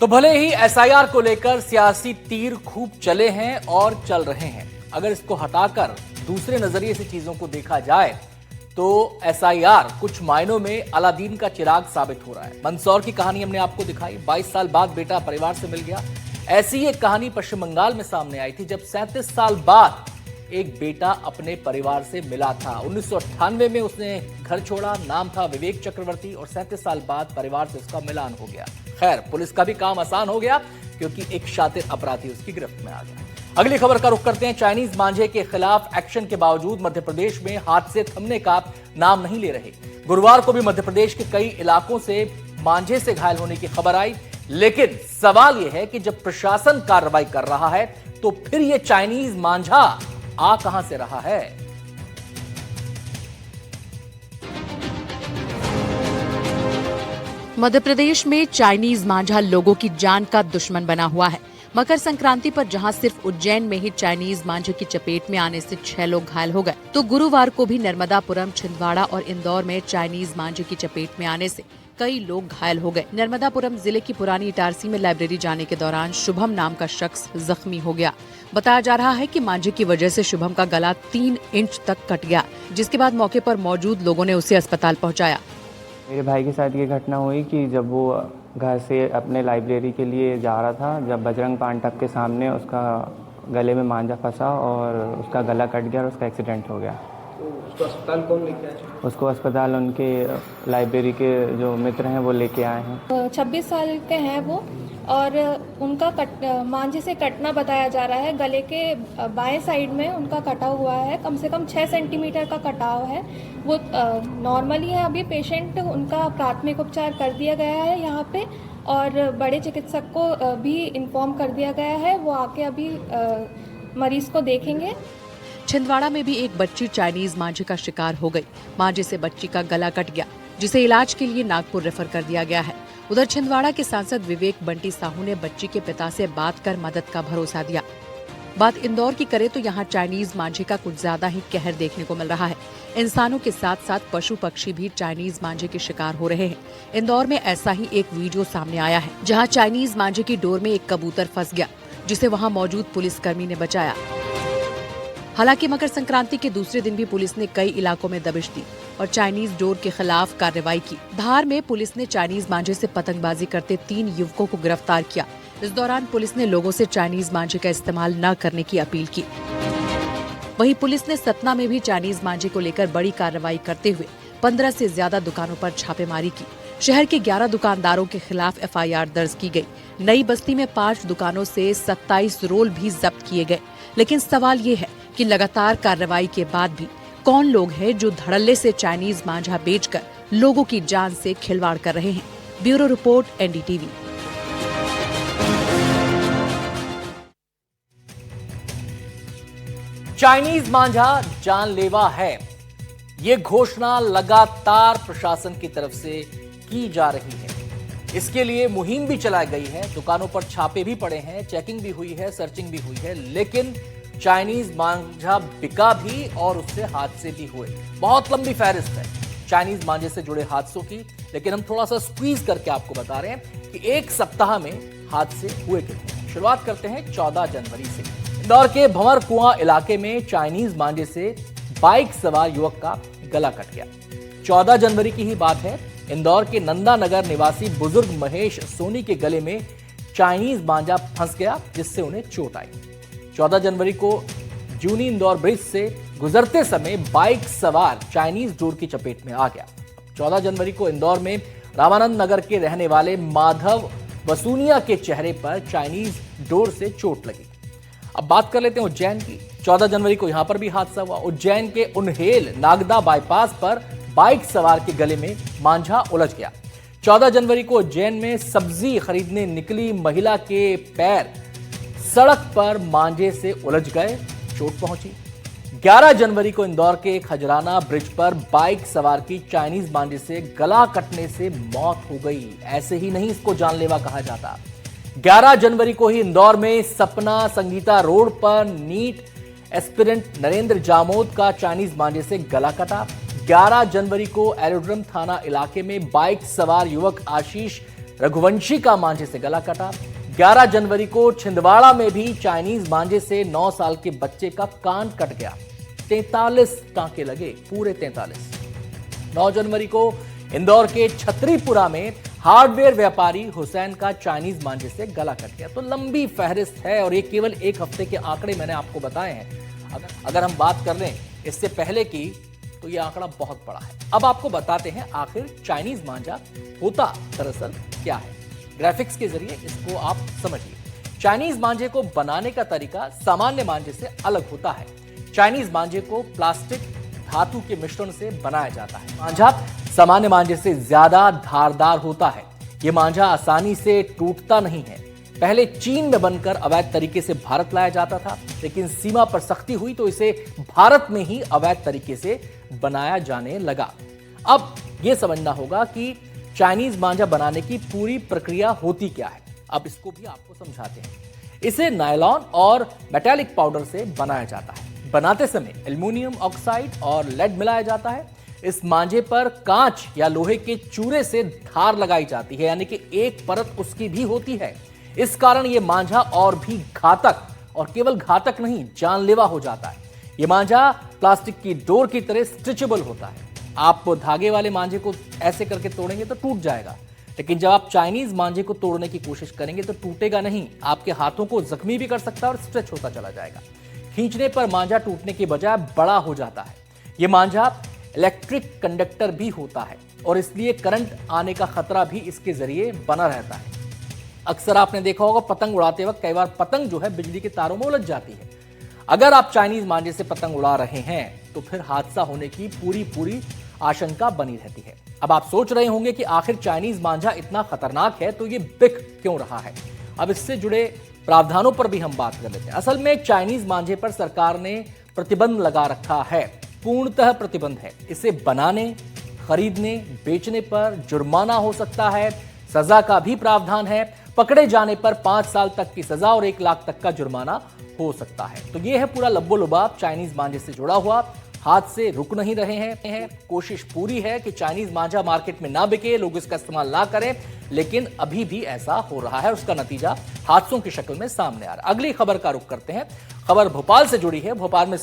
तो भले ही एसआईआर को लेकर सियासी तीर खूब चले हैं और चल रहे हैं, अगर इसको हटाकर दूसरे नजरिए से चीजों को देखा जाए तो एसआईआर कुछ मायनों में अलादीन का चिराग साबित हो रहा है। मंदसौर की कहानी हमने आपको दिखाई, 22 साल बाद बेटा परिवार से मिल गया। ऐसी एक कहानी पश्चिम बंगाल में सामने आई थी, जब 37 साल बाद एक बेटा अपने परिवार से मिला था। 1998 में उसने घर छोड़ा, नाम था विवेक चक्रवर्ती, और 37 साल बाद परिवार से उसका मिलान हो गया। खैर, पुलिस का भी काम आसान हो गया क्योंकि एक शातिर अपराधी उसकी गिरफ्त में आ गया। अगली खबर का रुख करते हैं। चाइनीज मांझे के खिलाफ एक्शन के बावजूद मध्य प्रदेश में हादसे थमने का नाम नहीं ले रहे। गुरुवार को भी मध्य प्रदेश के कई इलाकों से मांझे से घायल होने की खबर आई, लेकिन सवाल यह है कि जब प्रशासन कार्रवाई कर रहा है तो फिर यह चाइनीज मांझा आ कहां से रहा है। मध्य प्रदेश में चाइनीज मांझा लोगों की जान का दुश्मन बना हुआ है। मकर संक्रांति पर जहां सिर्फ उज्जैन में ही चाइनीज मांझे की चपेट में आने से 6 लोग घायल हो गए, तो गुरुवार को भी नर्मदापुरम, छिंदवाड़ा और इंदौर में चाइनीज मांझे की चपेट में आने से कई लोग घायल हो गए। नर्मदापुरम जिले की पुरानी इटारसी में लाइब्रेरी जाने के दौरान शुभम नाम का शख्स जख्मी हो गया। बताया जा रहा है कि मांझे की वजह से शुभम का गला 3 इंच तक कट गया, जिसके बाद मौके पर मौजूद लोगों ने उसे अस्पताल पहुंचाया। मेरे भाई के साथ ये घटना हुई कि जब वो घर से अपने लाइब्रेरी के लिए जा रहा था, जब बजरंग पांडव के सामने उसका गले में मांझा फंसा और उसका गला कट गया और उसका एक्सीडेंट हो गया। तो उसको अस्पताल कौन लेके आया? उसको अस्पताल उनके लाइब्रेरी के जो मित्र हैं वो लेके आए हैं। 26 साल के हैं वो, और उनका मांझे से कटना बताया जा रहा है। गले के बाएं साइड में उनका कटा हुआ है, कम से कम 6 सेंटीमीटर का कटाव है। वो नॉर्मली है। अभी पेशेंट उनका प्राथमिक उपचार कर दिया गया है यहाँ पे, और बड़े चिकित्सक को भी इन्फॉर्म कर दिया गया है। वो आके अभी मरीज को देखेंगे। छिंदवाड़ा में भी एक बच्ची चाइनीज मांझे का शिकार हो गई। मांझे से बच्ची का गला कट गया, जिसे इलाज के लिए नागपुर रेफर कर दिया गया है। उधर छिंदवाड़ा के सांसद विवेक बंटी साहू ने बच्ची के पिता से बात कर मदद का भरोसा दिया। बात इंदौर की करें तो यहाँ चाइनीज मांझे का कुछ ज्यादा ही कहर देखने को मिल रहा है। इंसानों के साथ साथ पशु पक्षी भी चाइनीज मांझे के शिकार हो रहे हैं। इंदौर में ऐसा ही एक वीडियो सामने आया है, जहाँ चाइनीज मांझे की डोर में एक कबूतर फंस गया, जिसे वहाँ मौजूद पुलिसकर्मी ने बचाया। हालांकि मकर संक्रांति के दूसरे दिन भी पुलिस ने कई इलाकों में दबिश दी और चाइनीज डोर के खिलाफ कार्रवाई की। धार में पुलिस ने चाइनीज मांझे से पतंगबाजी करते 3 युवकों को गिरफ्तार किया। इस दौरान पुलिस ने लोगों से चाइनीज मांझे का इस्तेमाल न करने की अपील की। वहीं पुलिस ने सतना में भी चाइनीज मांझे को लेकर बड़ी कार्रवाई करते हुए 15 से ज्यादा दुकानों पर छापेमारी की। शहर के 11 दुकानदारों के खिलाफ एफआईआर दर्ज की गई। नई बस्ती में 5 दुकानों से 27 रोल भी जब्त किए गए। लेकिन सवाल ये है कि लगातार कार्रवाई के बाद भी कौन लोग हैं जो धड़ल्ले से चाइनीज मांझा बेचकर लोगों की जान से खिलवाड़ कर रहे हैं। Bureau report, NDTV. चाइनीज मांझा जानलेवा है, ये घोषणा लगातार प्रशासन की तरफ से की जा रही है। इसके लिए मुहिम भी चलाई गई है, दुकानों पर छापे भी पड़े हैं, चेकिंग भी हुई है, सर्चिंग भी हुई है, लेकिन चाइनीज मांझा बिका भी और उससे हादसे भी हुए। बहुत लंबी फहरिस्त है चाइनीज मांझे से जुड़े हादसों की, लेकिन हम थोड़ा सा स्क्वीज करके आपको बता रहे हैं कि एक सप्ताह में हादसे हुए कितने। शुरुआत करते हैं 14 जनवरी से। इंदौर के भंवर कुआं इलाके में चाइनीज मांझे से बाइक सवार युवक का गला कट गया। 14 जनवरी की ही बात है। इंदौर के नंदा नगर निवासी बुजुर्ग महेश सोनी के गले में चाइनीज मांझा फंस गया, जिससे उन्हें चोट आई। 14 जनवरी को जूनी इंदौर ब्रिज से गुजरते समय बाइक सवार चाइनीज डोर की चपेट में आ गया। 14 जनवरी को इंदौर में रामानंद नगर के रहने वाले माधव वसूनिया के चेहरे पर चाइनीज डोर से चोट लगी। अब बात कर लेते हैं उज्जैन की। 14 जनवरी को यहां पर भी हादसा हुआ। उज्जैन के उन्हेल नागदा बाईपास पर बाइक सवार के गले में मांझा उलझ गया। 14 जनवरी को उज्जैन में सब्जी खरीदने निकली महिला के पैर सड़क पर मांझे से उलझ गए, चोट पहुंची। 11 जनवरी को इंदौर के खजराना ब्रिज पर बाइक सवार की चाइनीज मांझे से गला कटने से मौत हो गई। ऐसे ही नहीं इसको जानलेवा कहा जाता। 11 जनवरी को ही इंदौर में सपना संगीता रोड पर नीट एस्पिरेंट नरेंद्र जामोद का चाइनीज मांझे से गला कटा। 11 जनवरी को एरोड्रम थाना इलाके में बाइक सवार युवक आशीष रघुवंशी का मांझे से गला कटा। 11 जनवरी को छिंदवाड़ा में भी चाइनीज मांझे से 9 साल के बच्चे का कान कट गया। 43 टांके लगे, पूरे 43। 9 जनवरी को इंदौर के छतरीपुरा में हार्डवेयर व्यापारी हुसैन का चाइनीज मांझे से गला कट गया। तो लंबी फहरिस्त है और ये केवल एक हफ्ते के आंकड़े मैंने आपको बताए हैं। अगर हम बात कर लें इससे पहले की, तो ये आंकड़ा बहुत बड़ा है। अब आपको बताते हैं आखिर चाइनीज मांझा होता दरअसल क्या है। ग्राफिक्स के जरिए इसको आप समझिए। चाइनीज मांझे को बनाने का तरीका सामान्य मांझे से अलग होता है। चाइनीज मांझे को प्लास्टिक धातु के मिश्रण से बनाया जाता है। मांझा सामान्य मांझे से ज्यादा धारदार होता है। यह मांझा आसानी से टूटता नहीं है। पहले चीन में बनकर अवैध तरीके से भारत लाया जाता था, लेकिन सीमा पर सख्ती हुई तो इसे भारत में ही अवैध तरीके से बनाया जाने लगा। अब यह समझना होगा कि चाइनीज मांझा बनाने की पूरी प्रक्रिया होती क्या है। अब इसको भी आपको समझाते हैं। इसे नायलॉन और मेटालिक पाउडर से बनाया जाता है। बनाते समय एल्युमिनियम ऑक्साइड और लेड मिलाया जाता है। इस मांझे पर कांच या लोहे के चूरे से धार लगाई जाती है, यानी कि एक परत उसकी भी होती है। इस कारण यह मांझा और भी घातक, और केवल घातक नहीं, जानलेवा हो जाता है। यह मांझा प्लास्टिक की डोर की तरह स्ट्रेचेबल होता है। आप धागे वाले मांझे को ऐसे करके तोड़ेंगे तो टूट जाएगा, लेकिन जब आप चाइनीज मांझे को तोड़ने की कोशिश करेंगे तो टूटेगा नहीं। आपके हाथों को जख्मी भी कर सकता है और स्ट्रेच होता चला जाएगा। खींचने पर मांझा टूटने के बजाय बड़ा हो जाता है। यह मांझा इलेक्ट्रिक कंडक्टर भी होता है और इसलिए करंट आने का खतरा भी इसके जरिए बना रहता है। अक्सर आपने देखा होगा पतंग उड़ाते वक्त कई बार पतंग जो है बिजली के तारों में उलझ जाती है। अगर आप चाइनीज मांझे से पतंग उड़ा रहे हैं तो फिर हादसा होने की पूरी आशंका बनी रहती है। अब आप सोच रहे होंगे कि आखिर चाइनीज मांझा इतना खतरनाक है तो ये बिक क्यों रहा है। अब इससे जुड़े प्रावधानों पर भी हम बात कर लेते हैं। असल में चाइनीज मांझे पर सरकार ने प्रतिबंध लगा रखा है, पूर्णतः प्रतिबंध है। इसे बनाने, खरीदने, बेचने पर जुर्माना हो सकता है। सजा का भी प्रावधान है। पकड़े जाने पर 5 साल तक की सजा और 1 लाख तक का जुर्माना हो सकता है। तो ये है पूरा लब्बो लुबाब चाइनीज मांझे से जुड़ा हुआ। हाथ से रुक नहीं रहे हैं। कोशिश पूरी है कि चाइनीज मांझा मार्केट में ना बिके, लोग इसका इस्तेमाल ना करें, लेकिन अभी भी ऐसा हो रहा है। उसका नतीजा हादसों की शक्ल में सामने आ रहा है। अगली खबर का रुख करते हैं। खबर भोपाल से जुड़ी है। भोपाल में